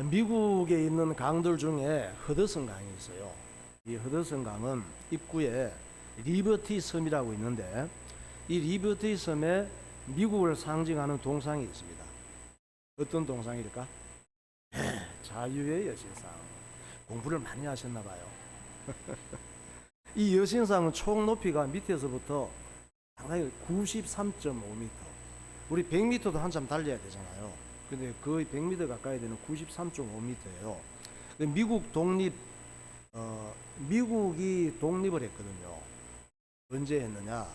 미국에 있는 강들 중에 허드슨 강이 있어요. 이 허드슨 강은 입구에 리버티 섬이라고 있는데, 이 리버티 섬에 미국을 상징하는 동상이 있습니다. 어떤 동상일까? 자유의 여신상. 공부를 많이 하셨나 봐요. 이 여신상은 총 높이가 밑에서부터 상당히 93.5m. 우리 100m도 한참 달려야 되잖아요. 근데 거의 100m 가까이 되는 93.5m예요. 미국이 독립을 했거든요. 언제 했느냐?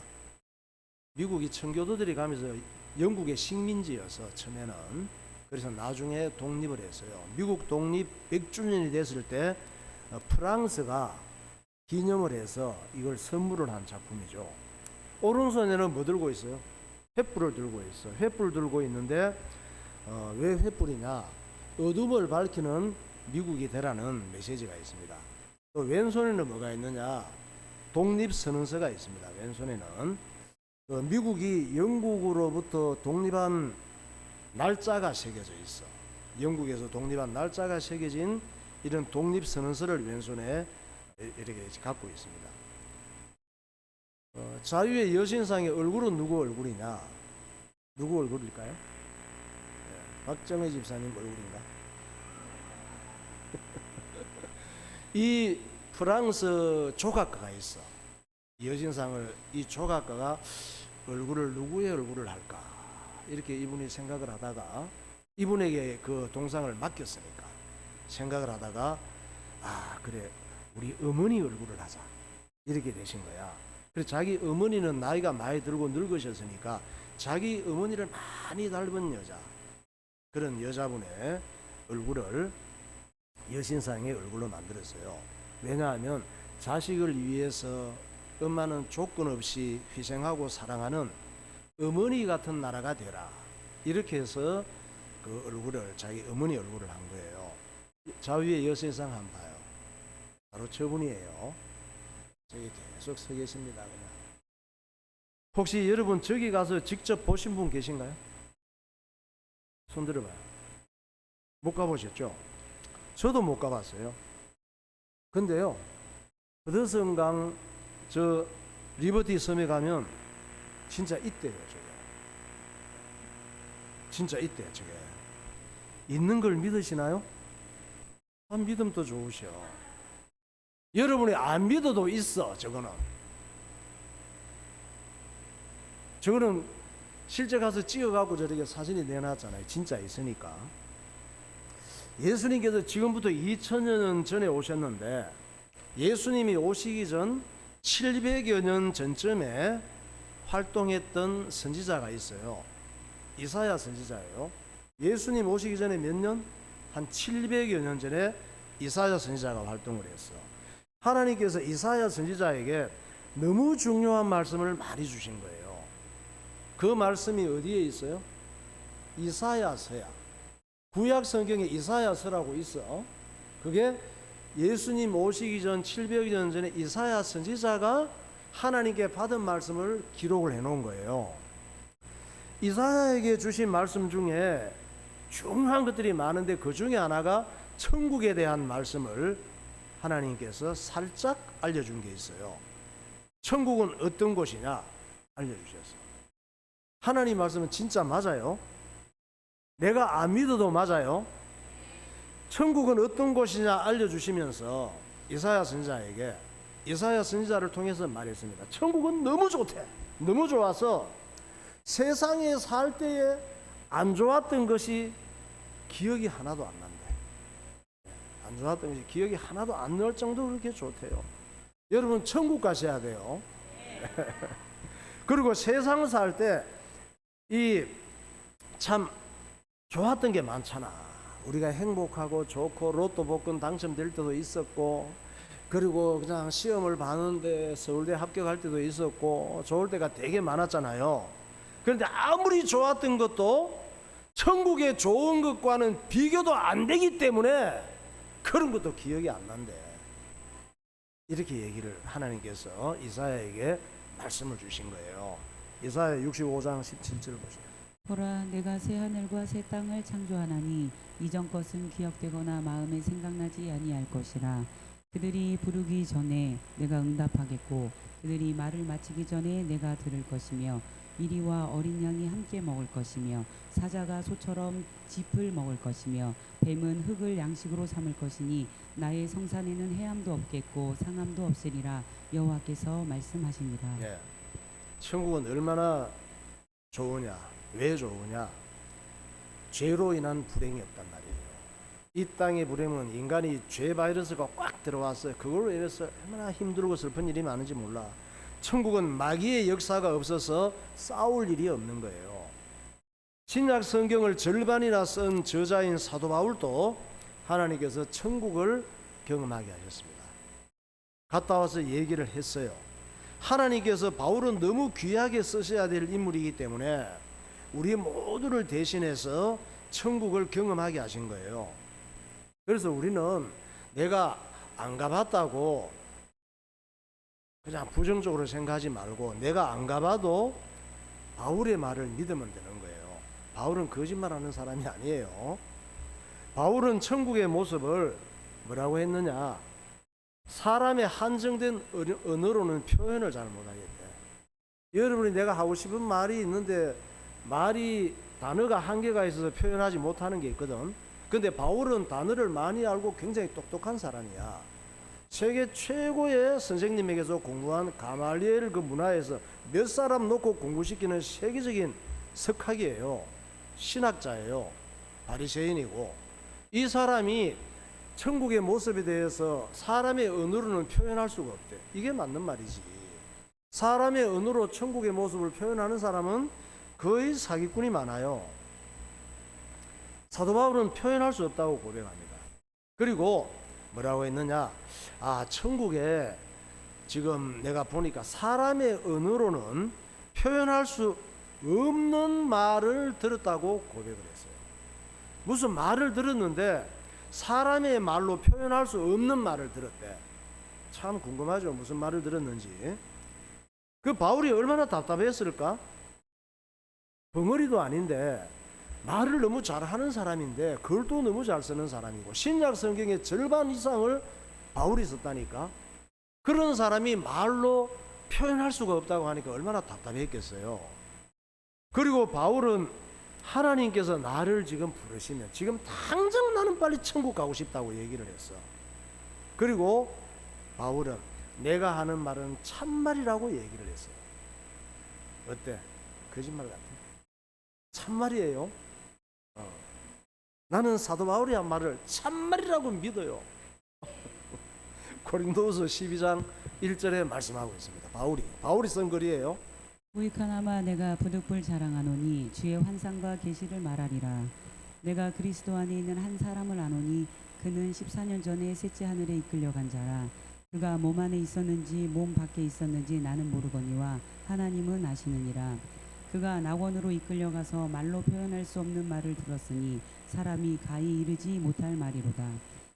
미국이 청교도들이 가면서 영국의 식민지여서 처음에는, 그래서 나중에 독립을 했어요. 미국 독립 100주년이 됐을 때 프랑스가 기념을 해서 이걸 선물을 한 작품이죠. 오른손에는 뭐 들고 있어요? 횃불을 들고 있어. 횃불 들고 있는데 왜 횃불이냐? 어둠을 밝히는 미국이 되라는 메시지가 있습니다. 또 왼손에는 뭐가 있느냐? 독립선언서가 있습니다. 왼손에는 미국이 영국으로부터 독립한 날짜가 새겨져 있어. 영국에서 독립한 날짜가 새겨진 이런 독립선언서를 왼손에 이렇게 갖고 있습니다. 자유의 여신상의 얼굴은 누구 얼굴이냐? 누구 얼굴일까요? 네, 박정희 집사님 얼굴인가? 이 프랑스 조각가가 있어. 여신상을, 이 조각가가 얼굴을, 누구의 얼굴을 할까? 이렇게 이분이 생각을 하다가, 이분에게 그 동상을 맡겼으니까 생각을 하다가, 그래, 우리 어머니 얼굴을 하자, 이렇게 되신 거야. 그래서 자기 어머니는 나이가 많이 들고 늙으셨으니까 자기 어머니를 많이 닮은 여자, 그런 여자분의 얼굴을 여신상의 얼굴로 만들었어요. 왜냐하면 자식을 위해서 엄마는 조건 없이 희생하고 사랑하는 어머니 같은 나라가 되라, 이렇게 해서 그 얼굴을, 자기 어머니 얼굴을 한 거예요. 자유의 여신상 한번 봐요. 바로 저분이에요. 저기 계속 서 계십니다. 그냥. 혹시 여러분 저기 가서 직접 보신 분 계신가요? 손 들어봐요. 못 가보셨죠? 저도 못 가봤어요. 근데요, 허드슨강 저 리버티 섬에 가면 진짜 있대요. 저게 진짜 있대요. 저게 있는 걸 믿으시나요? 믿음도 좋으셔. 여러분이 안 믿어도 있어. 저거는 실제 가서 찍어갖고 저렇게 사진이 내놨잖아요. 진짜 있으니까. 예수님께서 지금부터 2000년 전에 오셨는데, 예수님이 오시기 전 700여 년 전쯤에 활동했던 선지자가 있어요. 이사야 선지자예요. 예수님 오시기 전에 몇 년? 한 700여 년 전에 이사야 선지자가 활동을 했어. 하나님께서 이사야 선지자에게 너무 중요한 말씀을 많이 주신 거예요. 그 말씀이 어디에 있어요? 이사야서야. 구약 성경에 이사야서라고 있어. 그게 예수님 오시기 전 700년 전에 이사야 선지자가 하나님께 받은 말씀을 기록을 해놓은 거예요. 이사야에게 주신 말씀 중에 중요한 것들이 많은데, 그 중에 하나가 천국에 대한 말씀을 하나님께서 살짝 알려준 게 있어요. 천국은 어떤 곳이냐 알려주셨어요. 하나님 말씀은 진짜 맞아요. 내가 안 믿어도 맞아요. 천국은 어떤 곳이냐 알려주시면서 이사야 선지자에게, 이사야 선지자를 통해서 말했습니다. 천국은 너무 좋대. 너무 좋아서 세상에 살 때에 안 좋았던 것이 기억이 하나도 안 난대. 안 좋았던 것이 기억이 하나도 안 날 정도로 그렇게 좋대요. 여러분 천국 가셔야 돼요. 그리고 세상 살 때 이 참 좋았던 게 많잖아. 우리가 행복하고 좋고 로또 복권 당첨될 때도 있었고, 그리고 그냥 시험을 봤는데 서울대 합격할 때도 있었고, 좋을 때가 되게 많았잖아요. 그런데 아무리 좋았던 것도 천국의 좋은 것과는 비교도 안 되기 때문에 그런 것도 기억이 안 난대. 이렇게 얘기를 하나님께서 이사야에게 말씀을 주신 거예요. 이사야 65장 17절 보세요. 보라, 내가 새 하늘과 새 땅을 창조하나니 이전 것은 기억되거나 마음에 생각나지 아니할 것이라. 그들이 부르기 전에 내가 응답하겠고 그들이 말을 마치기 전에 내가 들을 것이며 이리와 어린 양이 함께 먹을 것이며 사자가 소처럼 짚을 먹을 것이며 뱀은 흙을 양식으로 삼을 것이니 나의 성산에는 해함도 없겠고 상함도 없으리라. 여호와께서 말씀하시니라. 예. 천국은 얼마나 좋으냐? 왜 좋으냐? 죄로 인한 불행이 없단 말이에요. 이 땅의 불행은 인간이 죄 바이러스가 꽉 들어왔어요. 그걸로 인해서 얼마나 힘들고 슬픈 일이 많은지 몰라. 천국은 마귀의 역사가 없어서 싸울 일이 없는 거예요. 신약 성경을 절반이나 쓴 저자인 사도 바울도 하나님께서 천국을 경험하게 하셨습니다. 갔다 와서 얘기를 했어요. 하나님께서 바울은 너무 귀하게 쓰셔야 될 인물이기 때문에 우리 모두를 대신해서 천국을 경험하게 하신 거예요. 그래서 우리는 내가 안 가봤다고 그냥 부정적으로 생각하지 말고 내가 안 가봐도 바울의 말을 믿으면 되는 거예요. 바울은 거짓말하는 사람이 아니에요. 바울은 천국의 모습을 뭐라고 했느냐? 사람의 한정된 언어로는 표현을 잘 못하겠대. 여러분이 내가 하고 싶은 말이 있는데 말이 단어가 한계가 있어서 표현하지 못하는 게 있거든. 근데 바울은 단어를 많이 알고 굉장히 똑똑한 사람이야. 세계 최고의 선생님에게서 공부한 가말리엘 그 문화에서 몇 사람 놓고 공부시키는 세계적인 석학이에요. 신학자예요. 바리새인이고. 이 사람이 천국의 모습에 대해서 사람의 언어로는 표현할 수가 없대. 이게 맞는 말이지. 사람의 언어로 천국의 모습을 표현하는 사람은 거의 사기꾼이 많아요. 사도 바울은 표현할 수 없다고 고백합니다. 그리고 뭐라고 했느냐? 천국에 지금 내가 보니까 사람의 언어로는 표현할 수 없는 말을 들었다고 고백을 했어요. 무슨 말을 들었는데 사람의 말로 표현할 수 없는 말을 들었대. 참 궁금하죠? 무슨 말을 들었는지. 그 바울이 얼마나 답답했을까? 벙어리도 아닌데 말을 너무 잘하는 사람인데 글도 너무 잘 쓰는 사람이고 신약 성경의 절반 이상을 바울이 썼다니까. 그런 사람이 말로 표현할 수가 없다고 하니까 얼마나 답답했겠어요. 그리고 바울은 하나님께서 나를 지금 부르시면 지금 당장 나는 빨리 천국 가고 싶다고 얘기를 했어. 그리고 바울은 내가 하는 말은 참말이라고 얘기를 했어요. 어때? 거짓말 같아? 참말이에요. 나는 사도 바울이 한 말을 참말이라고 믿어요. 고린도후서 12장 1절에 말씀하고 있습니다. 바울이 쓴 글이에요. 우익하나마 내가 부득불 자랑하노니 주의 환상과 계시를 말하리라. 내가 그리스도 안에 있는 한 사람을 아노니 그는 14년 전에 셋째 하늘에 이끌려간 자라. 그가 몸 안에 있었는지 몸 밖에 있었는지 나는 모르거니와 하나님은 아시느니라. 그가 낙원으로 이끌려가서 말로 표현할 수 없는 말을 들었으니 사람이 가히 이르지 못할 말이로다.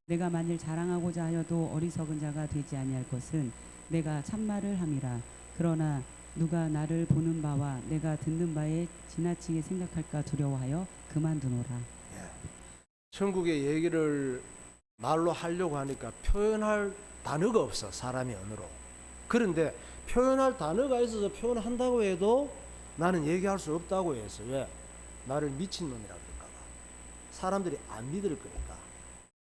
내가 만일 자랑하고자 하여도 어리석은 자가 되지 아니할 것은 내가 참말을 함이라. 그러나 누가 나를 보는 바와 내가 듣는 바에 지나치게 생각할까 두려워하여 그만두노라. 천국의 얘기를 말로 하려고 하니까 표현할 단어가 없어. 사람의 언어로. 그런데 표현할 단어가 있어서 표현한다고 해도 나는 얘기할 수 없다고 했어. 왜? 나를 미친놈이라고 할까 봐. 사람들이 안 믿을 거니까.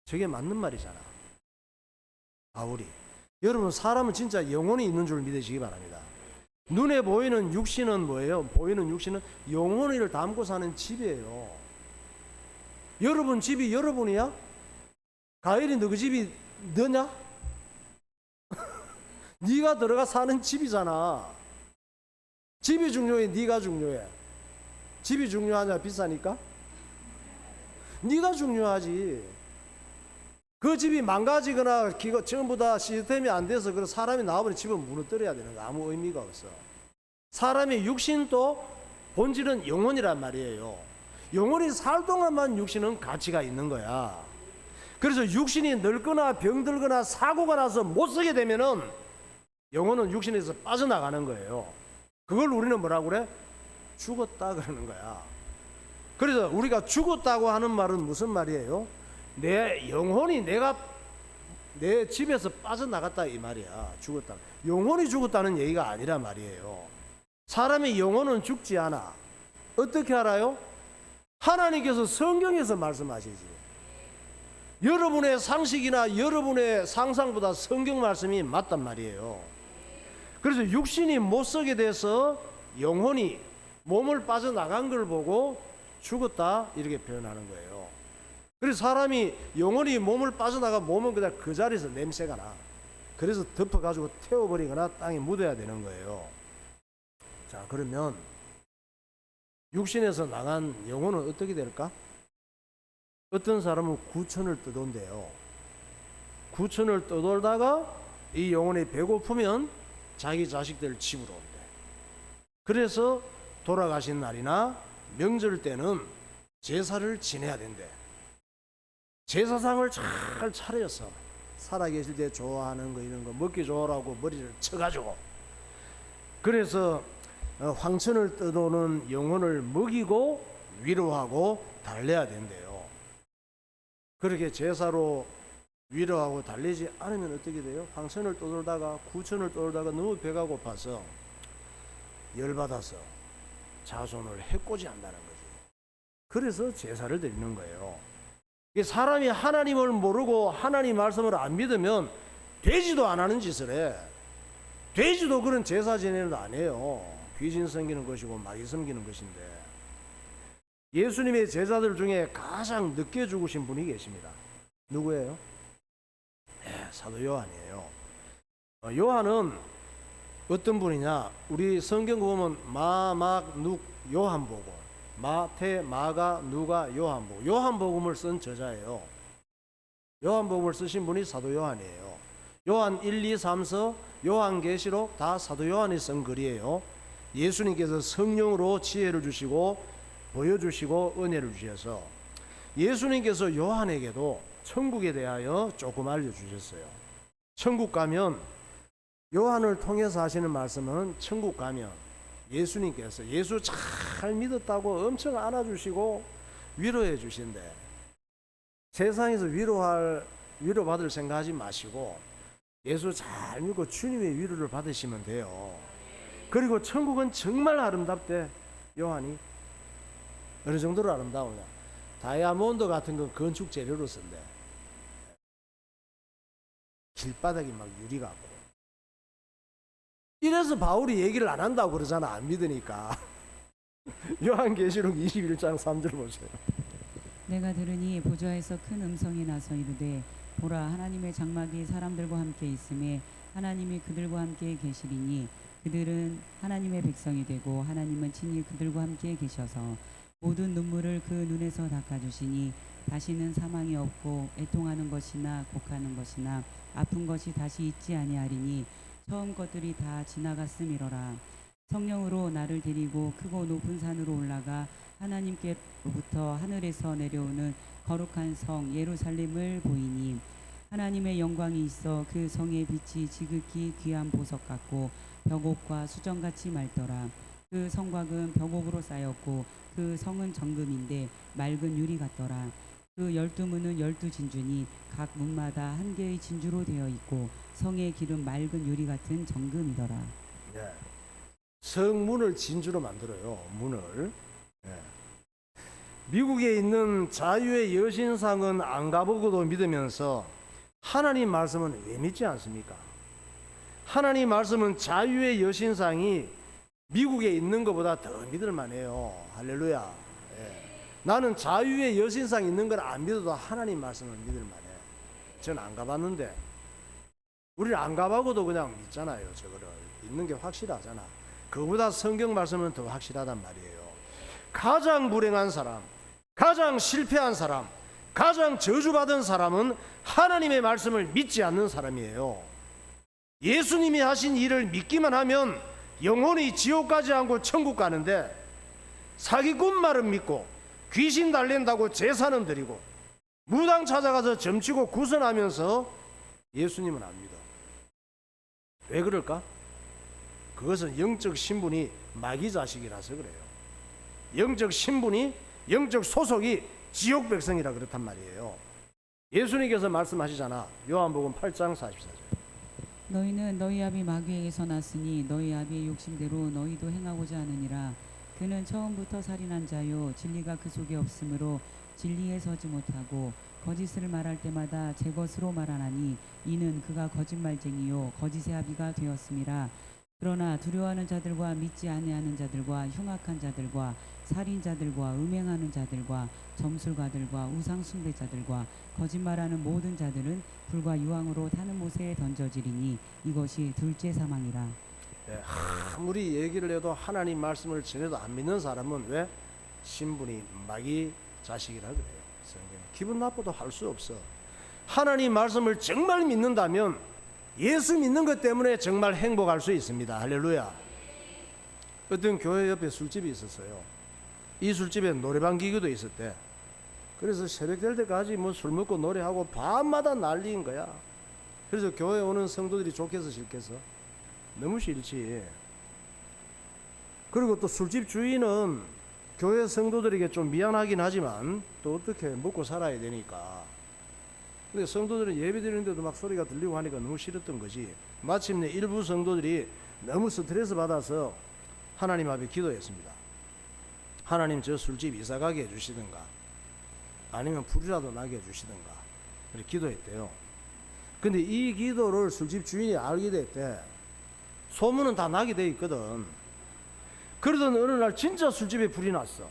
저게 맞는 말이잖아. 바울이. 여러분, 사람은 진짜 영혼이 있는 줄 믿으시기 바랍니다. 눈에 보이는 육신은 뭐예요? 보이는 육신은 영혼을 담고 사는 집이에요. 여러분 집이 여러분이야? 가일이 너 그 집이 너냐? 네가 들어가 사는 집이잖아. 집이 중요해? 네가 중요해? 집이 중요하냐? 비싸니까? 네가 중요하지. 그 집이 망가지거나 전부 다 시스템이 안 돼서 그 사람이 나와버리면 집은 무너뜨려야 되는 거 아무 의미가 없어. 사람의 육신도 본질은 영혼이란 말이에요. 영혼이 살 동안만 육신은 가치가 있는 거야. 그래서 육신이 늙거나 병들거나 사고가 나서 못 쓰게 되면은 영혼은 육신에서 빠져나가는 거예요. 그걸 우리는 뭐라고 그래? 죽었다 그러는 거야. 그래서 우리가 죽었다고 하는 말은 무슨 말이에요? 내 영혼이 내 집에서 빠져나갔다 이 말이야. 죽었다. 영혼이 죽었다는 얘기가 아니란 말이에요. 사람의 영혼은 죽지 않아. 어떻게 알아요? 하나님께서 성경에서 말씀하시지. 여러분의 상식이나 여러분의 상상보다 성경 말씀이 맞단 말이에요. 그래서 육신이 못 쓰게 돼서 영혼이 몸을 빠져나간 걸 보고 죽었다 이렇게 표현하는 거예요. 그래서 사람이 영혼이 몸을 빠져나가 몸은 그냥 그 자리에서 냄새가 나. 그래서 덮어가지고 태워버리거나 땅에 묻어야 되는 거예요. 자, 그러면 육신에서 나간 영혼은 어떻게 될까? 어떤 사람은 구천을 떠돈대요. 구천을 떠돌다가 이 영혼이 배고프면 자기 자식들 집으로 온대. 그래서 돌아가신 날이나 명절 때는 제사를 지내야 된대. 제사상을 잘 차려서 살아계실 때 좋아하는 거 이런 거 먹기 좋으라고 머리를 쳐가지고 그래서 황천을 떠도는 영혼을 먹이고 위로하고 달래야 된대요. 그렇게 제사로 위로하고 달래지 않으면 어떻게 돼요? 황천을 떠돌다가 구천을 떠돌다가 너무 배가 고파서 열받아서 자손을 해코지 한다는 거지. 그래서 제사를 드리는 거예요. 사람이 하나님을 모르고 하나님 말씀을 안 믿으면 돼지도 안 하는 짓을 해. 돼지도 그런 제사 지내는 거 안 해요. 귀신 섬기는 것이고 마귀 섬기는 것인데 예수님의 제자들 중에 가장 늦게 죽으신 분이 계십니다. 누구예요? 사도 요한이에요. 요한은 어떤 분이냐? 우리 성경 보면 마, 막, 눅, 요한복음, 마태, 마가, 누가, 요한복음, 요한복음을 쓴 저자예요. 요한복음을 쓰신 분이 사도 요한이에요. 요한 1, 2, 3서, 요한계시록 다 사도 요한이 쓴 글이에요. 예수님께서 성령으로 지혜를 주시고 보여주시고 은혜를 주셔서 예수님께서 요한에게도 천국에 대하여 조금 알려주셨어요. 천국 가면 요한을 통해서 하시는 말씀은 천국 가면 예수님께서 예수 잘 믿었다고 엄청 안아주시고 위로해 주신대. 세상에서 위로받을 생각하지 마시고 예수 잘 믿고 주님의 위로를 받으시면 돼요. 그리고 천국은 정말 아름답대. 요한이 어느 정도로 아름다우냐? 다이아몬드 같은 건 건축 재료로 쓴대. 길바닥이 막 유리 같고. 이래서 바울이 얘기를 안 한다고 그러잖아. 안 믿으니까. 요한계시록 21장 3절 보세요. 내가 들으니 보좌에서 큰 음성이 나서 이르되 보라 하나님의 장막이 사람들과 함께 있음에 하나님이 그들과 함께 계시리니 그들은 하나님의 백성이 되고 하나님은 친히 그들과 함께 계셔서 모든 눈물을 그 눈에서 닦아주시니 다시는 사망이 없고 애통하는 것이나 곡하는 것이나 아픈 것이 다시 있지 아니하리니 처음 것들이 다 지나갔음이로라. 성령으로 나를 데리고 크고 높은 산으로 올라가 하나님께로부터 하늘에서 내려오는 거룩한 성 예루살렘을 보이니 하나님의 영광이 있어 그 성의 빛이 지극히 귀한 보석 같고 벽옥과 수정같이 맑더라. 그 성곽은 벽옥으로 쌓였고 그 성은 정금인데 맑은 유리 같더라. 그 12문은 12진주니 각 문마다 한 개의 진주로 되어 있고 성의 길은 맑은 유리 같은 정금이더라. 네. 성문을 진주로 만들어요. 문을. 네. 미국에 있는 자유의 여신상은 안 가보고도 믿으면서 하나님 말씀은 왜 믿지 않습니까? 하나님 말씀은 자유의 여신상이 미국에 있는 것보다 더 믿을 만해요. 할렐루야. 예. 나는 자유의 여신상 있는 걸 안 믿어도 하나님 말씀을 믿을 만해. 저는 안 가봤는데 우리는 안 가봐고도 그냥 믿잖아요. 저거를 있는 게 확실하잖아. 그보다 성경 말씀은 더 확실하단 말이에요. 가장 불행한 사람, 가장 실패한 사람, 가장 저주받은 사람은 하나님의 말씀을 믿지 않는 사람이에요. 예수님이 하신 일을 믿기만 하면 영혼이 지옥 가지 않고 천국 가는데 사기꾼 말은 믿고 귀신 달랜다고 제사는 드리고 무당 찾아가서 점치고 구선하면서 예수님은 안 믿어. 왜 그럴까? 그것은 영적 신분이 마귀 자식이라서 그래요. 영적 신분이 영적 소속이 지옥 백성이라 그렇단 말이에요. 예수님께서 말씀하시잖아. 요한복음 8장 44절. 너희는 너희 아비 마귀에게서 났으니 너희 아비의 욕심대로 너희도 행하고자 하느니라. 그는 처음부터 살인한 자요 진리가 그 속에 없으므로 진리에 서지 못하고 거짓을 말할 때마다 제 것으로 말하나니 이는 그가 거짓말쟁이요 거짓의 아비가 되었음이라. 그러나 두려워하는 자들과 믿지 아니하는 자들과 흉악한 자들과 살인자들과 음행하는 자들과 점술가들과 우상 숭배자들과 거짓말하는 모든 자들은 불과 유황으로 타는 못에 던져지리니 이것이 둘째 사망이라. 아무리 얘기를 해도 하나님 말씀을 전해도 안 믿는 사람은 왜? 신분이 마귀 자식이라 그래요. 성경. 기분 나빠도 할 수 없어. 하나님 말씀을 정말 믿는다면 예수 믿는 것 때문에 정말 행복할 수 있습니다. 할렐루야. 어떤 교회 옆에 술집이 있었어요. 이 술집에 노래방 기계도 있었대. 그래서 새벽 될 때까지 뭐 술 먹고 노래하고 밤마다 난리인 거야. 그래서 교회 오는 성도들이 좋겠어 싫겠어? 너무 싫지. 그리고 또 술집 주인은 교회 성도들에게 좀 미안하긴 하지만 또 어떻게 먹고 살아야 되니까. 근데 성도들은 예배 드리는데도 막 소리가 들리고 하니까 너무 싫었던 거지. 마침내 일부 성도들이 너무 스트레스 받아서 하나님 앞에 기도했습니다. 하나님 저 술집 이사 가게 해주시든가 아니면 불이라도 나게 해주시든가 이렇게 기도했대요. 근데 이 기도를 술집 주인이 알게 됐대. 소문은 다 나게 돼 있거든. 그러던 어느 날 진짜 술집에 불이 났어.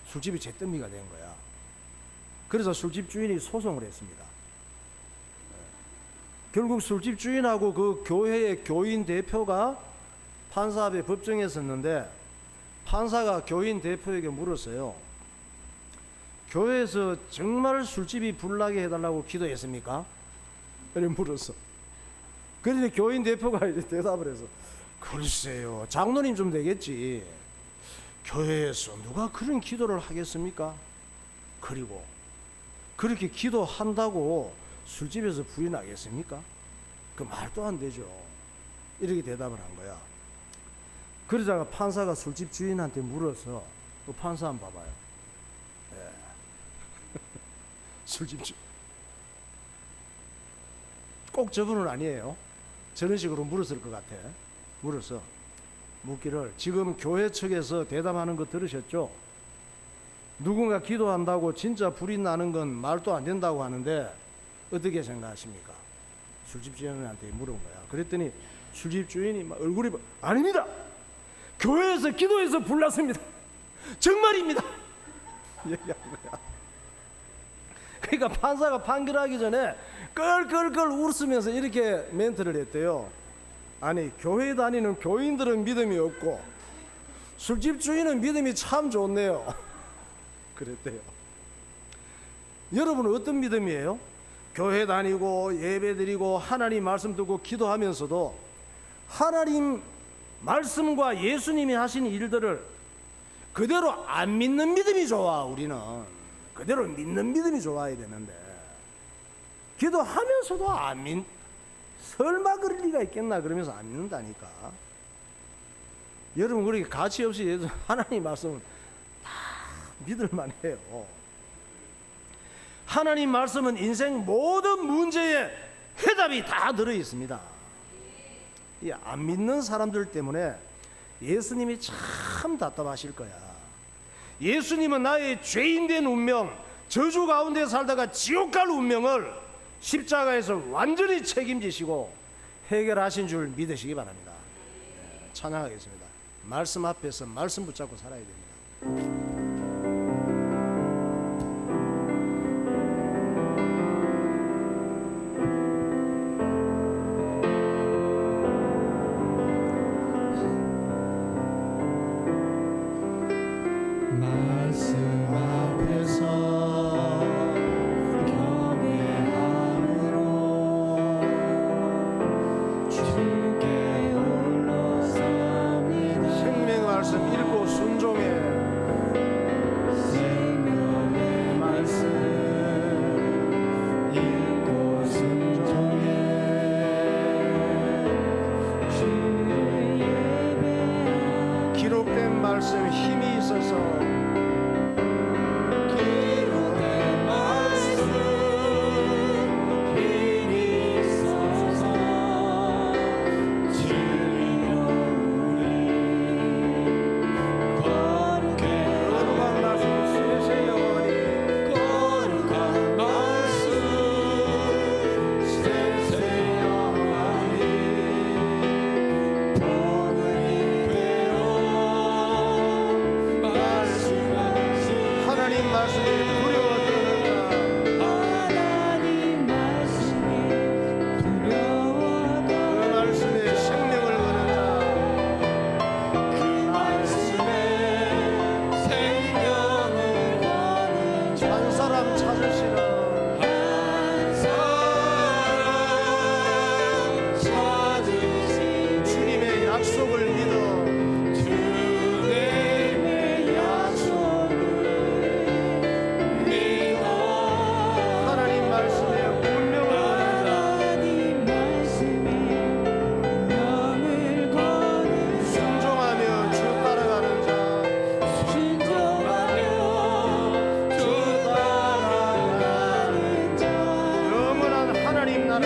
술집이 잿더미가 된 거야. 그래서 술집 주인이 소송을 했습니다. 결국 술집 주인하고 그 교회의 교인 대표가 판사 앞에 법정에 섰는데 판사가 교인 대표에게 물었어요. 교회에서 정말 술집이 불나게 해달라고 기도했습니까? 이렇게 물었어. 그런데 교인 대표가 이제 대답을 해서 글쎄요, 장로님 좀 되겠지. 교회에서 누가 그런 기도를 하겠습니까? 그리고 그렇게 기도한다고 술집에서 불이 나겠습니까? 그 말도 안 되죠. 이렇게 대답을 한 거야. 그러다가 판사가 술집 주인한테 물어서 그 판사 한번 봐봐요. 예. 술집 주인 꼭 저분은 아니에요. 저런 식으로 물었을 것 같아. 물어서 묻기를 지금 교회 측에서 대답하는 거 들으셨죠? 누군가 기도한다고 진짜 불이 나는 건 말도 안 된다고 하는데 어떻게 생각하십니까? 술집 주인한테 물은 거야. 그랬더니 술집 주인이 막 얼굴이 아닙니다. 교회에서 기도해서 불났습니다. 정말입니다. 얘기한 거야. 그러니까 판사가 판결하기 전에 껄껄껄 웃으면서 이렇게 멘트를 했대요. 아니, 교회 다니는 교인들은 믿음이 없고 술집 주인은 믿음이 참 좋네요. 그랬대요. 여러분은 어떤 믿음이에요? 교회 다니고 예배 드리고 하나님 말씀 듣고 기도하면서도 하나님 말씀과 예수님이 하신 일들을 그대로 안 믿는 믿음이 좋아. 우리는 그대로 믿는 믿음이 좋아야 되는데 기도하면서도 안 믿, 설마 그럴 리가 있겠나 그러면서 안 믿는다니까. 여러분 그렇게 가치 없이 하나님 말씀은 다 믿을만 해요. 하나님 말씀은 인생 모든 문제에 해답이 다 들어 있습니다. 이 안 믿는 사람들 때문에 예수님이 참 답답하실 거야. 예수님은 나의 죄인된 운명, 저주 가운데 살다가 지옥 갈 운명을 십자가에서 완전히 책임지시고 해결하신 줄 믿으시기 바랍니다. 찬양하겠습니다. 말씀 앞에서 말씀 붙잡고 살아야 됩니다. 기록된 말씀 힘이 있어서 사람 찾으시는 주님의 약속을 믿어 하나님 말씀에 운명을 순종하며 주 따라가는 자 영원한 하나님 나라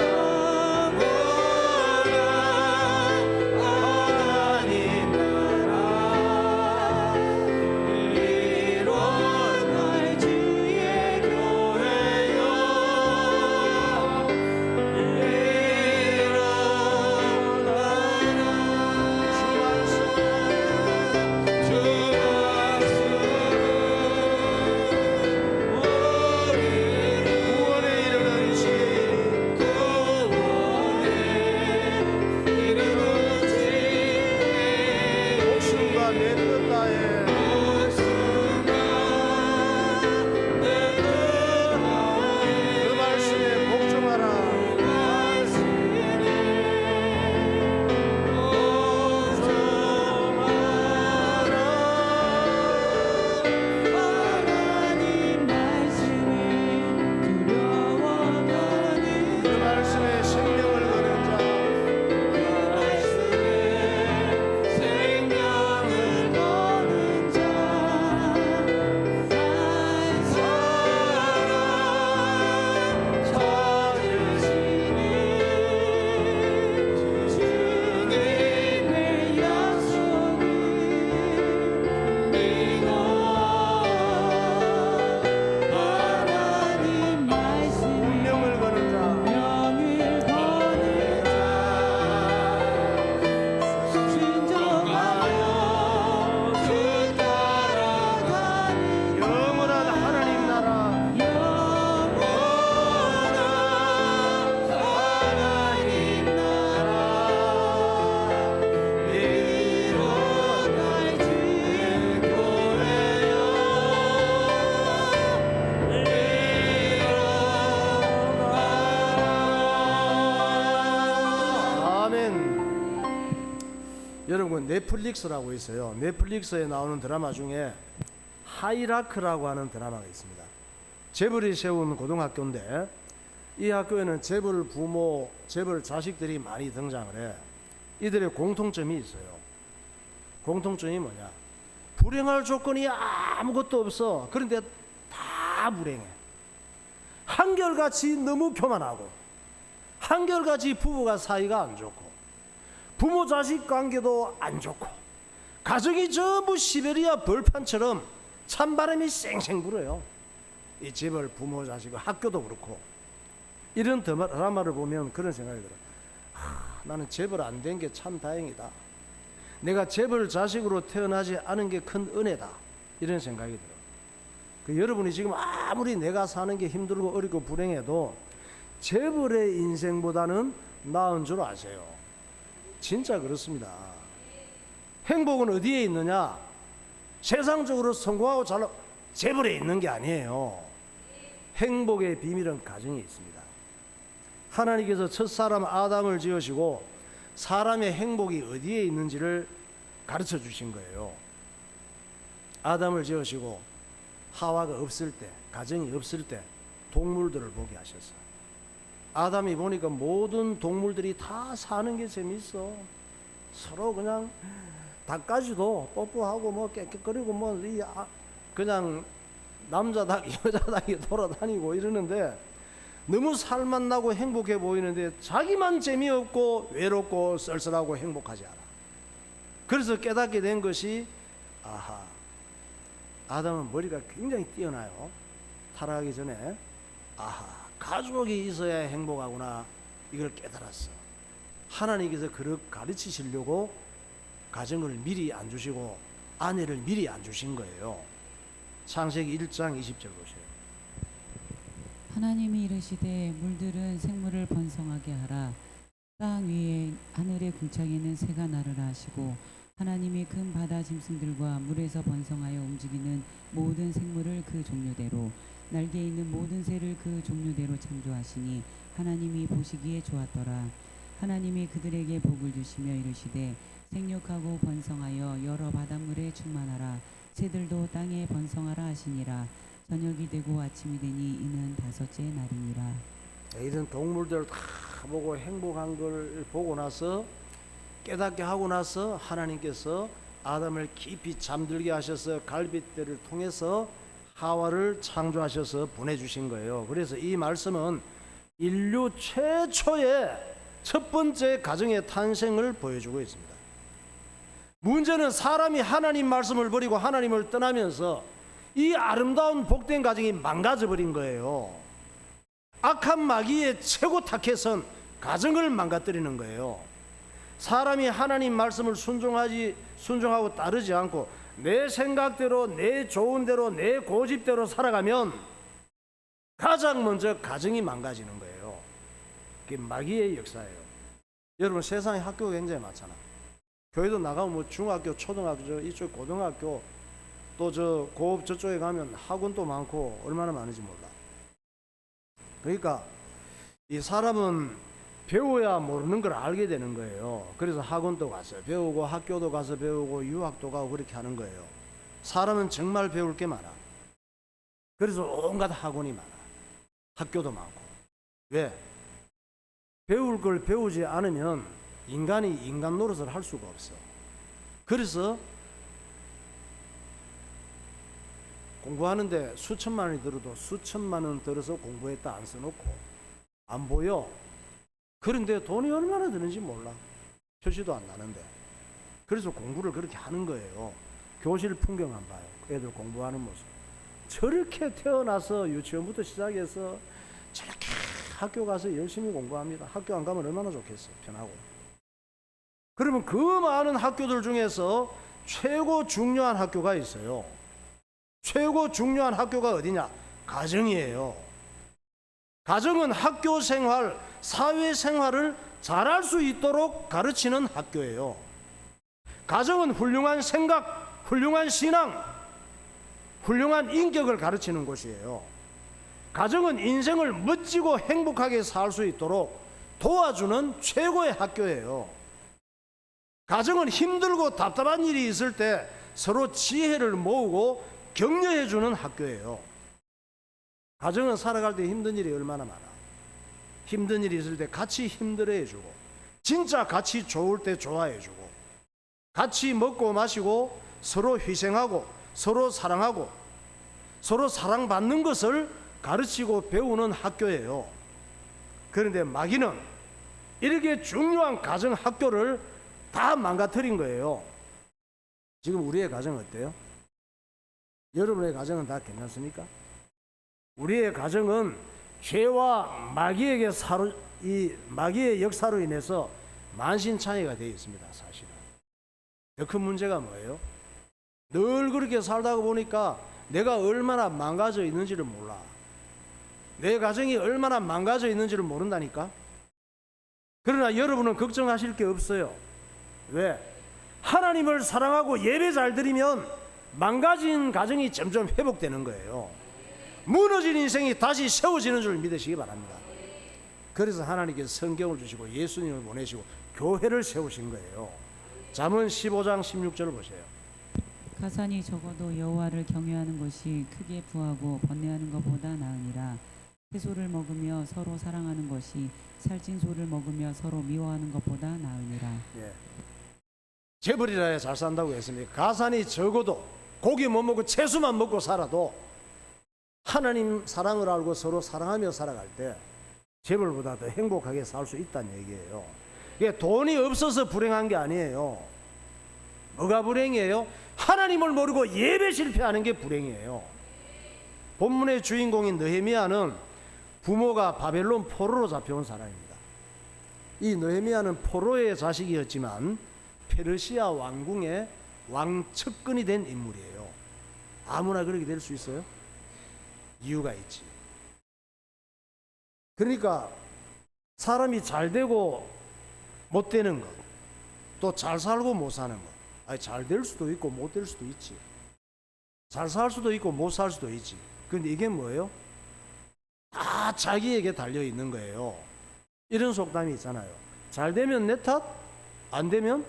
구원에 이르는 지혜니 목숨과 내 뜻 다해 그 말씀에 복종하라 그 말씀에 생명을 거는 자 운명을 거는 자 영원한 하나님 나라 아멘. 여러분 넷플릭스라고 있어요. 넷플릭스에 나오는 드라마 중에 하이라크라고 하는 드라마가 있습니다. 재벌이 세운 고등학교인데 이 학교에는 재벌 부모, 재벌 자식들이 많이 등장을 해. 이들의 공통점이 있어요. 공통점이 뭐냐? 불행할 조건이 아무것도 없어. 그런데 다 불행해. 한결같이 너무 교만하고 한결같이 부부가 사이가 안 좋고 부모 자식 관계도 안 좋고 가정이 전부 시베리아 벌판처럼 찬바람이 쌩쌩 불어요. 이 재벌 부모 자식 학교도 그렇고 이런 드라마를 보면 그런 생각이 들어요. 나는 재벌 안 된 게 참 다행이다. 내가 재벌 자식으로 태어나지 않은 게 큰 은혜다. 이런 생각이 들어요. 여러분이 지금 아무리 내가 사는 게 힘들고 어렵고 불행해도 재벌의 인생보다는 나은 줄 아세요. 진짜 그렇습니다. 행복은 어디에 있느냐? 세상적으로 성공하고 잘 재벌에 있는 게 아니에요. 행복의 비밀은 가정에 있습니다. 하나님께서 첫사람 아담을 지으시고 사람의 행복이 어디에 있는지를 가르쳐 주신 거예요. 아담을 지으시고 하와가 없을 때, 가정이 없을 때 동물들을 보게 하셨어요. 아담이 보니까 모든 동물들이 다 사는 게 재밌어. 서로 그냥 닭까지도 뽀뽀하고 뭐 깨끗거리고 뭐 그냥 남자 닭 여자 닭이 돌아다니고 이러는데 너무 살맛 나고 행복해 보이는데 자기만 재미없고 외롭고 쓸쓸하고 행복하지 않아. 그래서 깨닫게 된 것이 아하, 아담은 머리가 굉장히 뛰어나요. 타락하기 전에 아하, 가족이 있어야 행복하구나, 이걸 깨달았어. 하나님께서 그렇게 가르치시려고 가정을 미리 안 주시고 아내를 미리 안 주신 거예요. 창세기 1장 20절 보세요. 하나님이 이르시되 물들은 생물을 번성하게 하라. 땅 위에 하늘의 궁창에는 새가 나르라 하시고 하나님이 큰 바다 짐승들과 물에서 번성하여 움직이는 모든 생물을 그 종류대로 날개 있는 모든 새를 그 종류대로 창조하시니 하나님이 보시기에 좋았더라. 하나님이 그들에게 복을 주시며 이르시되 생육하고 번성하여 여러 바닷물에 충만하라. 새들도 땅에 번성하라 하시니라. 저녁이 되고 아침이 되니 이는 다섯째 날이니라. 이런 동물들 다 보고 행복한 걸 보고 나서 깨닫게 하고 나서 하나님께서 아담을 깊이 잠들게 하셔서 갈빗대를 통해서 하와를 창조하셔서 보내주신 거예요. 그래서 이 말씀은 인류 최초의 첫 번째 가정의 탄생을 보여주고 있습니다. 문제는 사람이 하나님 말씀을 버리고 하나님을 떠나면서 이 아름다운 복된 가정이 망가져 버린 거예요. 악한 마귀의 최고 타켓은 가정을 망가뜨리는 거예요. 사람이 하나님 말씀을 순종하고 따르지 않고 내 생각대로, 내 좋은 대로, 내 고집대로 살아가면 가장 먼저 가정이 망가지는 거예요. 그게 마귀의 역사예요. 여러분, 세상에 학교가 굉장히 많잖아. 교회도 나가면 뭐 중학교, 초등학교, 이쪽 고등학교, 또 저 고업 저쪽에 가면 학원도 많고 얼마나 많은지 몰라. 그러니까 이 사람은 배워야 모르는 걸 알게 되는 거예요. 그래서 학원도 가서 배우고 학교도 가서 배우고 유학도 가고 그렇게 하는 거예요. 사람은 정말 배울 게 많아. 그래서 온갖 학원이 많아. 학교도 많고. 왜? 배울 걸 배우지 않으면 인간이 인간 노릇을 할 수가 없어. 그래서 공부하는데 수천만 원이 들어도 수천만 원 들어서 공부했다 안 써놓고 안 보여. 그런데 돈이 얼마나 드는지 몰라. 표시도 안 나는데. 그래서 공부를 그렇게 하는 거예요. 교실 풍경만 봐요. 애들 공부하는 모습. 저렇게 태어나서 유치원부터 시작해서 저렇게 학교 가서 열심히 공부합니다. 학교 안 가면 얼마나 좋겠어. 편하고. 그러면 그 많은 학교들 중에서 최고 중요한 학교가 있어요. 최고 중요한 학교가 어디냐? 가정이에요. 가정은 학교 생활, 사회 생활을 잘할 수 있도록 가르치는 학교예요. 가정은 훌륭한 생각, 훌륭한 신앙, 훌륭한 인격을 가르치는 곳이에요. 가정은 인생을 멋지고 행복하게 살 수 있도록 도와주는 최고의 학교예요. 가정은 힘들고 답답한 일이 있을 때 서로 지혜를 모으고 격려해 주는 학교예요. 가정은 살아갈 때 힘든 일이 얼마나 많아. 힘든 일이 있을 때 같이 힘들어해 주고, 진짜 같이 좋을 때 좋아해 주고, 같이 먹고 마시고 서로 희생하고 서로 사랑하고 서로 사랑받는 것을 가르치고 배우는 학교예요. 그런데 마귀는 이렇게 중요한 가정 학교를 다 망가뜨린 거예요. 지금 우리의 가정 어때요? 여러분의 가정은 다 괜찮습니까? 우리의 가정은 죄와 마귀의 역사로 인해서 만신창이가 되어 있습니다. 사실은 더 큰 문제가 뭐예요? 늘 그렇게 살다가 보니까 내가 얼마나 망가져 있는지를 몰라. 내 가정이 얼마나 망가져 있는지를 모른다니까. 그러나 여러분은 걱정하실 게 없어요. 왜? 하나님을 사랑하고 예배 잘 드리면 망가진 가정이 점점 회복되는 거예요. 무너진 인생이 다시 세워지는 줄 믿으시기 바랍니다. 그래서 하나님께서 성경을 주시고 예수님을 보내시고 교회를 세우신 거예요. 잠언 15장 16절을 보세요. 가산이 적어도 여호와를 경외하는 것이 크게 부하고 번뇌하는 것보다 나으니라. 채소를 먹으며 서로 사랑하는 것이 살찐 소를 먹으며 서로 미워하는 것보다 나으니라. 예. 재벌이라 해야 잘 산다고 했습니까? 가산이 적어도 고기 못 먹고 채소만 먹고 살아도 하나님 사랑을 알고 서로 사랑하며 살아갈 때 재벌보다 더 행복하게 살 수 있다는 얘기예요. 이게 돈이 없어서 불행한 게 아니에요. 뭐가 불행이에요? 하나님을 모르고 예배 실패하는 게 불행이에요. 본문의 주인공인 느헤미야는 부모가 바벨론 포로로 잡혀온 사람입니다. 이 느헤미야는 포로의 자식이었지만 페르시아 왕궁의 왕측근이 된 인물이에요. 아무나 그렇게 될 수 있어요? 이유가 있지. 그러니까 사람이 잘 되고 못 되는 것, 또 잘 살고 못 사는 것, 아니, 잘 될 수도 있고 못 될 수도 있지. 잘 살 수도 있고 못 살 수도 있지. 근데 이게 뭐예요? 다 자기에게 달려 있는 거예요. 이런 속담이 있잖아요. 잘 되면 내 탓, 안 되면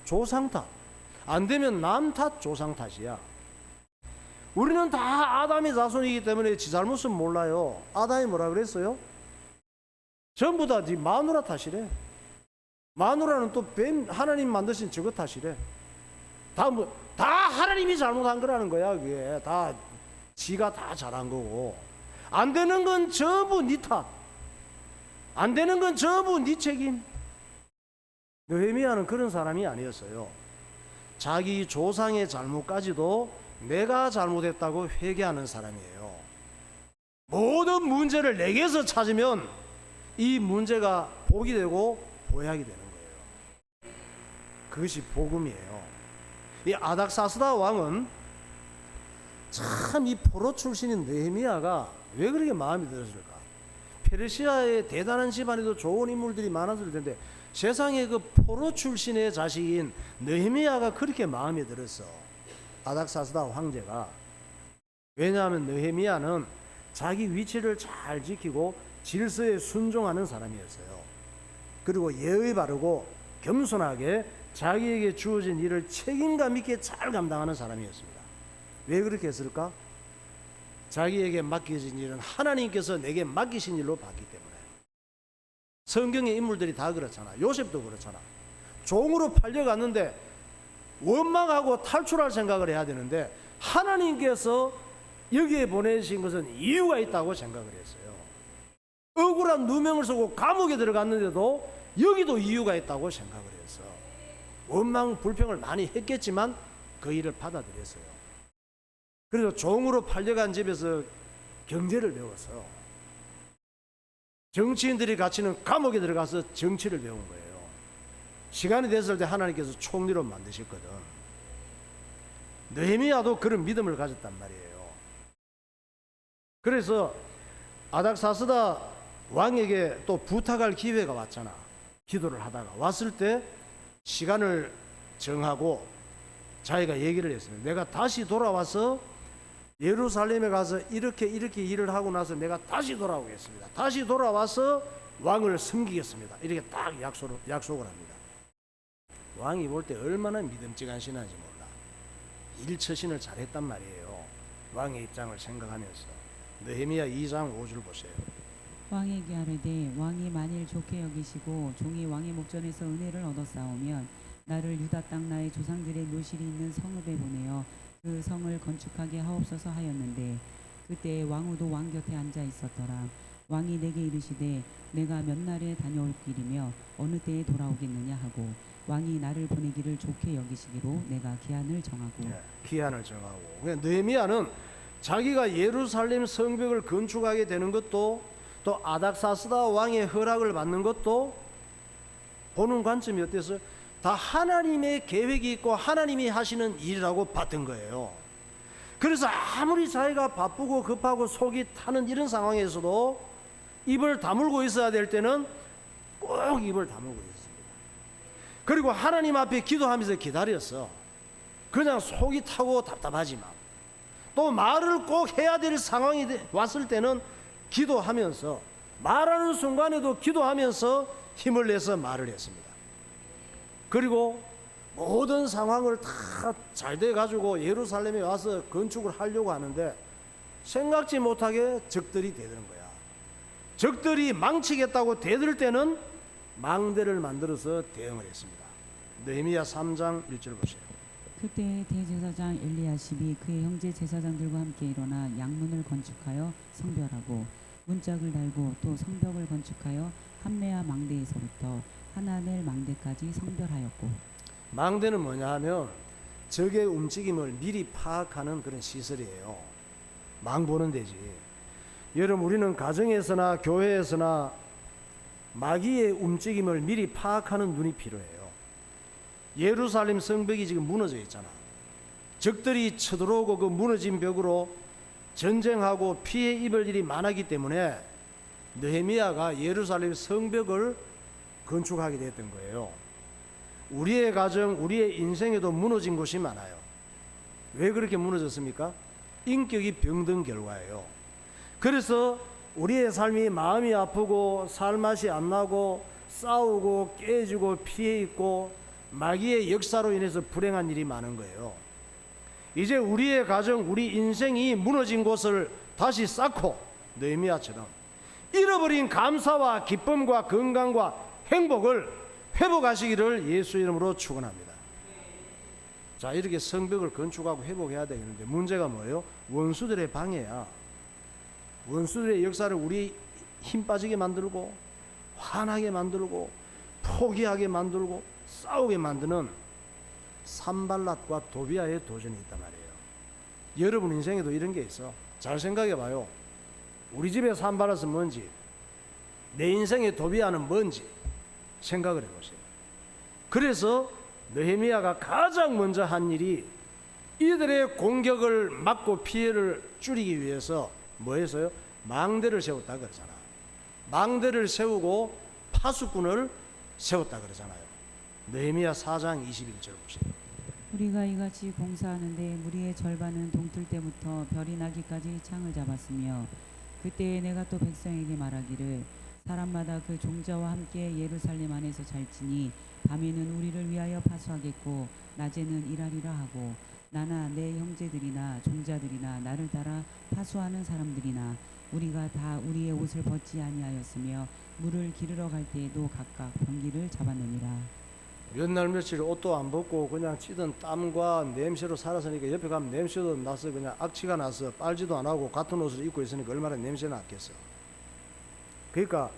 조상 탓, 안 되면 남 탓, 조상 탓이야. 우리는 다 아담의 자손이기 때문에 지 잘못은 몰라요. 아담이 뭐라 그랬어요? 전부 다 네 마누라 탓이래. 마누라는 또 뱀, 하나님 만드신 저거 탓이래. 다 하나님이 잘못한 거라는 거야. 그게 다 지가 다 잘한 거고, 안 되는 건 전부 네 탓, 안 되는 건 전부 네 책임. 느헤미야는 그런 사람이 아니었어요. 자기 조상의 잘못까지도 내가 잘못했다고 회개하는 사람이에요. 모든 문제를 내게서 찾으면 이 문제가 복이 되고 보약이 되는 거예요. 그것이 복음이에요. 이 아닥사스다 왕은 참 이 포로 출신인 느헤미야가 왜 그렇게 마음이 들었을까? 페르시아의 대단한 집안에도 좋은 인물들이 많았을 텐데 세상에 그 포로 출신의 자식인 느헤미야가 그렇게 마음에 들었어. 아닥사스다 황제가. 왜냐하면 느헤미야는 자기 위치를 잘 지키고 질서에 순종하는 사람이었어요. 그리고 예의 바르고 겸손하게 자기에게 주어진 일을 책임감 있게 잘 감당하는 사람이었습니다. 왜 그렇게 했을까? 자기에게 맡겨진 일은 하나님께서 내게 맡기신 일로 봤기 때문에. 성경의 인물들이 다 그렇잖아. 요셉도 그렇잖아. 종으로 팔려갔는데 원망하고 탈출할 생각을 해야 되는데 하나님께서 여기에 보내신 것은 이유가 있다고 생각을 했어요. 억울한 누명을 쓰고 감옥에 들어갔는데도 여기도 이유가 있다고 생각을 했어. 원망 불평을 많이 했겠지만 그 일을 받아들였어요. 그래서 종으로 팔려간 집에서 경제를 배웠어. 정치인들이 갇히는 감옥에 들어가서 정치를 배운 거예요. 시간이 됐을 때 하나님께서 총리로 만드셨거든. 느헤미야도 그런 믿음을 가졌단 말이에요. 그래서 아닥사스다 왕에게 또 부탁할 기회가 왔잖아. 기도를 하다가 왔을 때 시간을 정하고 자기가 얘기를 했습니다. 내가 다시 돌아와서 예루살렘에 가서 이렇게 일을 하고 나서 내가 다시 돌아오겠습니다. 다시 돌아와서 왕을 섬기겠습니다. 이렇게 딱 약속을 합니다. 왕이 볼 때 얼마나 믿음직한 신하인지 몰라. 일처신을 잘했단 말이에요. 왕의 입장을 생각하면서. 느헤미야 2장 5절 보세요. 왕에게 아뢰되 왕이 만일 좋게 여기시고 종이 왕의 목전에서 은혜를 얻었사오면 나를 유다 땅 나의 조상들의 묘실이 있는 성읍에 보내어 그 성을 건축하게 하옵소서 하였는데 그때 왕후도 왕 곁에 앉아 있었더라. 왕이 내게 이르시되 내가 몇 날에 다녀올 길이며 어느 때에 돌아오겠느냐 하고 왕이 나를 보내기를 좋게 여기시기로 내가 기한을 정하고. 기한을 정하고. 그러니까 느헤미야는 자기가 예루살렘 성벽을 건축하게 되는 것도 또 아닥사스다 왕의 허락을 받는 것도 보는 관점이 어땠어요? 다 하나님의 계획이 있고 하나님이 하시는 일이라고 봤던 거예요. 그래서 아무리 자기가 바쁘고 급하고 속이 타는 이런 상황에서도 입을 다물고 있어야 될 때는 꼭 입을 다물고 있습니다. 그리고 하나님 앞에 기도하면서 기다렸어. 그냥 속이 타고 답답하지만 또 말을 꼭 해야 될 상황이 왔을 때는 기도하면서 말하는 순간에도 기도하면서 힘을 내서 말을 했습니다. 그리고 모든 상황을 다 잘 돼 가지고 예루살렘에 와서 건축을 하려고 하는데 생각지 못하게 적들이 대드는 거야. 적들이 망치겠다고 대들 때는 망대를 만들어서 대응을 했습니다. 느헤미야 3장 1절 보세요. 그때 대제사장 엘리야십이 그의 형제 제사장들과 함께 일어나 양문을 건축하여 성별하고 문짝을 달고 또 성벽을 건축하여 함메아 망대에서부터 하나넬 망대까지 성별하였고. 망대는 뭐냐 하면 적의 움직임을 미리 파악하는 그런 시설이에요. 망 보는 데지. 여러분, 우리는 가정에서나 교회에서나 마귀의 움직임을 미리 파악하는 눈이 필요해요. 예루살렘 성벽이 지금 무너져 있잖아. 적들이 쳐들어오고 그 무너진 벽으로 전쟁하고 피해 입을 일이 많았기 때문에 느헤미야가 예루살렘 성벽을 건축하게 됐던 거예요. 우리의 가정, 우리의 인생에도 무너진 곳이 많아요. 왜 그렇게 무너졌습니까? 인격이 병든 결과예요. 그래서 우리의 삶이 마음이 아프고 살맛이 안 나고 싸우고 깨지고 피해 있고 마귀의 역사로 인해서 불행한 일이 많은 거예요. 이제 우리의 가정, 우리 인생이 무너진 곳을 다시 쌓고 느헤미야처럼 잃어버린 감사와 기쁨과 건강과 행복을 회복하시기를 예수 이름으로 축원합니다. 자, 이렇게 성벽을 건축하고 회복해야 되겠는데 문제가 뭐예요? 원수들의 방해야. 원수들의 역사를 우리 힘 빠지게 만들고 화나게 만들고 포기하게 만들고 싸우게 만드는 산발랏과 도비아의 도전이 있단 말이에요. 여러분 인생에도 이런 게 있어. 잘 생각해 봐요. 우리 집의 산발랏은 뭔지, 내 인생의 도비아는 뭔지 생각을 해보세요. 그래서 느헤미야가 가장 먼저 한 일이 이들의 공격을 막고 피해를 줄이기 위해서 뭐 했어요? 망대를 세웠다 그러잖아. 망대를 세우고 파수꾼을 세웠다 그러잖아요. 느헤미야 4장 21절 보세요. 우리가 이같이 공사하는데 무리의 절반은 동틀 때부터 별이 나기까지 창을 잡았으며 그때에 내가 또 백성에게 말하기를 사람마다 그 종자와 함께 예루살렘 안에서 잘지니 밤에는 우리를 위하여 파수하겠고 낮에는 일하리라 하고 나나 내 형제들이나 종자들이나 나를 따라 파수하는 사람들이나 우리가 다 우리의 옷을 벗지 아니하였으며 물을 기르러 갈 때에도 각각 번기를 잡았느니라. 몇 날 며칠 옷도 안 벗고 그냥 찌든 땀과 냄새로 살았으니까 옆에 가면 냄새도 나서 그냥 악취가 나서 빨지도 안 하고 같은 옷을 입고 있으니까 얼마나 냄새 났겠어. 그러니까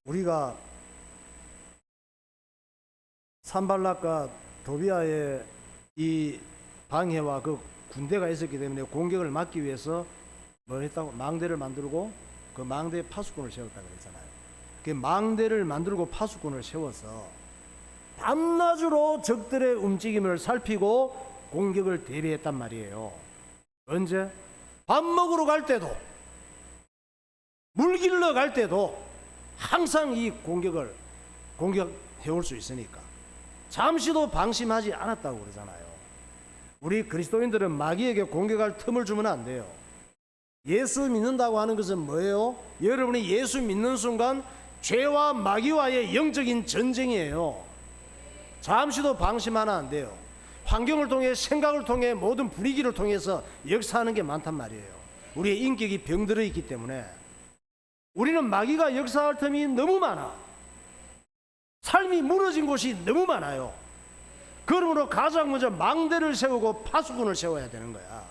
우리가 산발락과 도비아의 이 방해와 그 군대가 있었기 때문에 공격을 막기 위해서 뭘 했다고? 망대를 만들고 그 망대에 파수꾼을 세웠다 그랬잖아요. 그 망대를 만들고 파수꾼을 세워서 밤낮으로 적들의 움직임을 살피고 공격을 대비했단 말이에요. 언제? 밥 먹으러 갈 때도 물 길러 갈 때도 항상 이 공격해 올 수 있으니까 잠시도 방심하지 않았다고 그러잖아요. 우리 그리스도인들은 마귀에게 공격할 틈을 주면 안 돼요. 예수 믿는다고 하는 것은 뭐예요? 여러분이 예수 믿는 순간 죄와 마귀와의 영적인 전쟁이에요. 잠시도 방심하면 안 돼요. 환경을 통해 생각을 통해 모든 분위기를 통해서 역사하는 게 많단 말이에요. 우리의 인격이 병들어 있기 때문에 우리는 마귀가 역사할 틈이 너무 많아. 삶이 무너진 곳이 너무 많아요. 그러므로 가장 먼저 망대를 세우고 파수꾼을 세워야 되는 거야.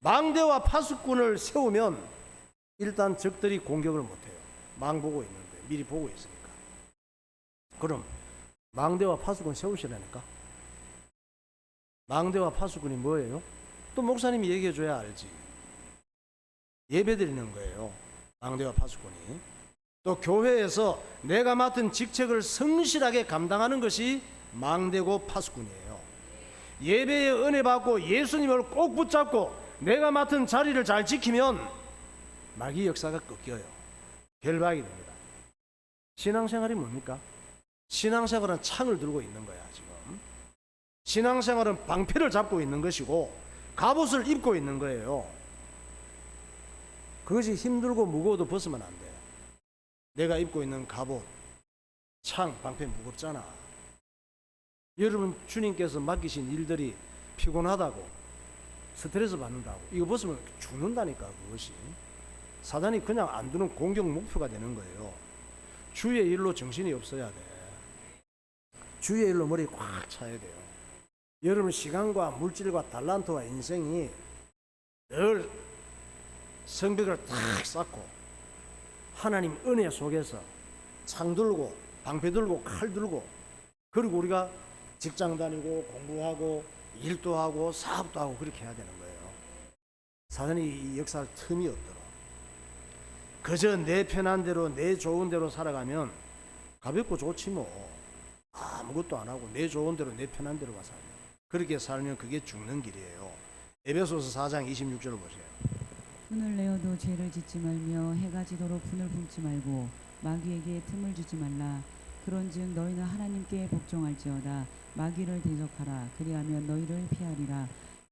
망대와 파수꾼을 세우면 일단 적들이 공격을 못해요. 망 보고 있는데 미리 보고 있으니까. 그럼 망대와 파수꾼 세우시라니까. 망대와 파수꾼이 뭐예요? 또 목사님이 얘기해 줘야 알지. 예배 드리는 거예요. 망대와 파수꾼이. 또 교회에서 내가 맡은 직책을 성실하게 감당하는 것이 망대고 파수꾼이에요. 예배에 은혜 받고 예수님을 꼭 붙잡고 내가 맡은 자리를 잘 지키면 마귀 역사가 꺾여요. 결박이 됩니다. 신앙생활이 뭡니까? 신앙생활은 창을 들고 있는 거야 지금. 신앙생활은 방패를 잡고 있는 것이고 갑옷을 입고 있는 거예요. 그것이 힘들고 무거워도 벗으면 안 돼. 내가 입고 있는 갑옷, 창, 방패 무겁잖아. 여러분 주님께서 맡기신 일들이 피곤하다고 스트레스 받는다고 이거 벗으면 죽는다니까. 그것이 사단이 그냥 안 두는 공격 목표가 되는 거예요. 주의 일로 정신이 없어야 돼. 주의 일로 머리 꽉 차야 돼요. 여러분 시간과 물질과 달란트와 인생이 늘 성벽을 탁 쌓고 하나님 은혜 속에서 창 들고 방패 들고 칼 들고 그리고 우리가 직장 다니고 공부하고 일도 하고 사업도 하고 그렇게 해야 되는 거예요. 사단이 이 역사할 틈이 없도록. 그저 내 편한 대로 내 좋은 대로 살아가면 가볍고 좋지 뭐. 아무것도 안 하고 내 좋은 대로 내 편한 대로만 살면 그렇게 살면 그게 죽는 길이에요. 에베소서 4장 26절 보세요. 분을 내어도 죄를 짓지 말며 해가 지도록 분을 품지 말고 마귀에게 틈을 주지 말라. 그런즉 너희는 하나님께 복종할지어다. 마귀를 대적하라. 그리하면 너희를 피하리라.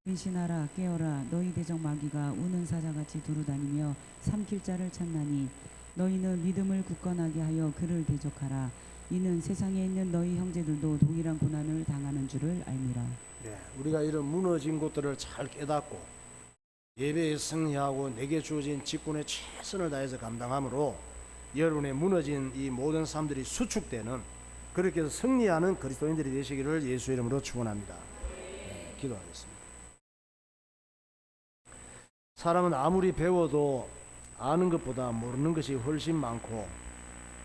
근신하라. 깨어라. 너희 대적 마귀가 우는 사자같이 두루다니며 삼킬 자를 찾나니 너희는 믿음을 굳건하게 하여 그를 대적하라. 이는 세상에 있는 너희 형제들도 동일한 고난을 당하는 줄을 알미라. 네, 우리가 이런 무너진 곳들을 잘 깨닫고 예배에 승리하고 내게 주어진 직분에 최선을 다해서 감당함으로 여러분의 무너진 이 모든 삶들이 수축되는, 그렇게 해서 승리하는 그리스도인들이 되시기를 예수 이름으로 축원합니다. 네, 기도하겠습니다. 사람은 아무리 배워도 아는 것보다 모르는 것이 훨씬 많고,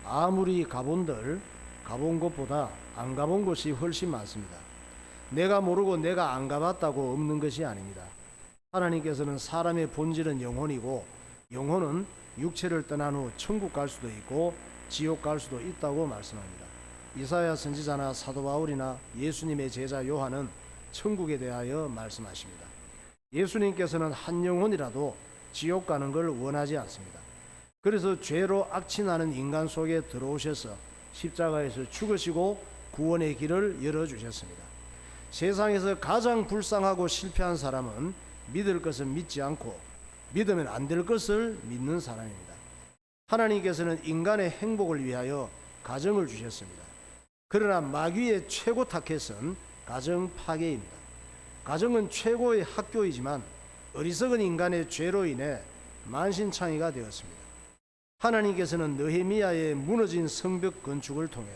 아무리 가본 것보다 안 가본 것이 훨씬 많습니다. 내가 모르고 내가 안 가봤다고 없는 것이 아닙니다. 하나님께서는 사람의 본질은 영혼이고, 영혼은 육체를 떠난 후 천국 갈 수도 있고 지옥 갈 수도 있다고 말씀합니다. 이사야 선지자나 사도 바울이나 예수님의 제자 요한은 천국에 대하여 말씀하십니다. 예수님께서는 한 영혼이라도 지옥 가는 걸 원하지 않습니다. 그래서 죄로 악취나는 인간 속에 들어오셔서 십자가에서 죽으시고 구원의 길을 열어주셨습니다. 세상에서 가장 불쌍하고 실패한 사람은 믿을 것을 믿지 않고 믿으면 안 될 것을 믿는 사람입니다. 하나님께서는 인간의 행복을 위하여 가정을 주셨습니다. 그러나 마귀의 최고 타켓은 가정 파괴입니다. 가정은 최고의 학교이지만 어리석은 인간의 죄로 인해 만신창이가 되었습니다. 하나님께서는 느헤미야의 무너진 성벽 건축을 통해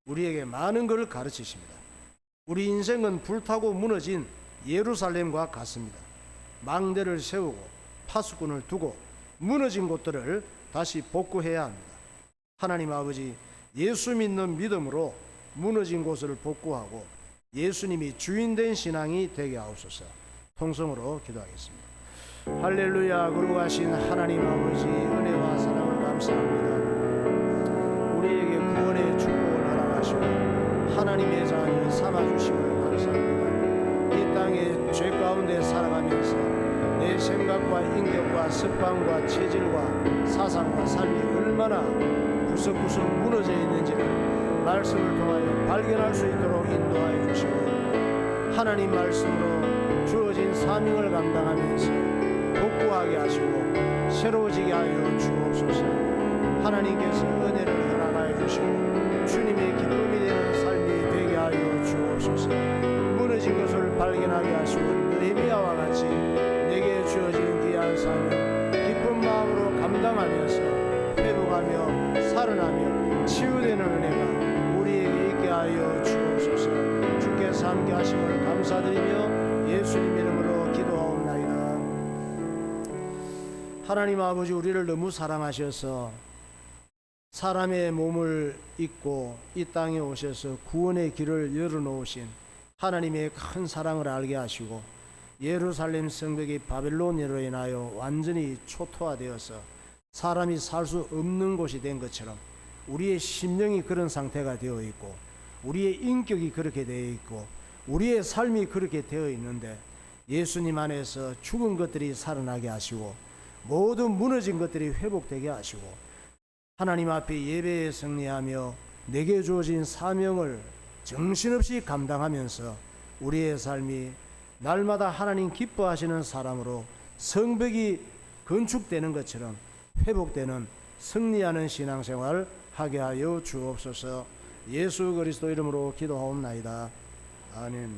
우리에게 많은 것을 가르치십니다. 우리 인생은 불타고 무너진 예루살렘과 같습니다. 망대를 세우고 파수꾼을 두고 무너진 곳들을 다시 복구해야 합니다. 하나님 아버지, 예수 믿는 믿음으로 무너진 곳을 복구하고 예수님이 주인된 신앙이 되게 하옵소서. 통성으로 기도하겠습니다. 할렐루야. 거룩하신 하나님 아버지, 은혜와 사랑을 감사합니다. 우리에게 구원의 축복을 허락하시고 하나님의 자녀 삼아주심을 감사합니다. 이 땅에 죄 가운데 살아가면서 내 생각과 인격과 습관과 체질과 사상과 삶이 얼마나 구석구석 무너져 있는지를 말씀을 통하여 발견할 수 있도록 인도하여 주시고, 하나님 말씀으로 주어진 사명을 감당하면서 복구하게 하시고 새로워지게 하여 주옵소서. 하나님께서 은혜를 허락하여 주시고 주님의 기쁨이 되는 삶이 되게 하여 주옵소서. 무너진 것을 발견하게 하시고 느헤미야와 같이 내게 주어진 귀한 사명 기쁜 마음으로 감당하면서 회복하며 살아나며 치유되는 은혜가 우리에게 있게 하여 주옵소서. 주께서 함께 하심을 감사드리며 예수님 이름으로 기도하옵나이다. 하나님 아버지, 우리를 너무 사랑하셔서 사람의 몸을 입고 이 땅에 오셔서 구원의 길을 열어놓으신 하나님의 큰 사랑을 알게 하시고, 예루살렘 성벽이 바벨론으로 인하여 완전히 초토화되어서 사람이 살 수 없는 곳이 된 것처럼 우리의 심령이 그런 상태가 되어 있고 우리의 인격이 그렇게 되어 있고 우리의 삶이 그렇게 되어 있는데, 예수님 안에서 죽은 것들이 살아나게 하시고 모든 무너진 것들이 회복되게 하시고 하나님 앞에 예배에 승리하며 내게 주어진 사명을 정신없이 감당하면서 우리의 삶이 날마다 하나님 기뻐하시는 사람으로 성벽이 건축되는 것처럼 회복되는 승리하는 신앙생활 하게 하여 주옵소서. 예수 그리스도 이름으로 기도하옵나이다. 아멘.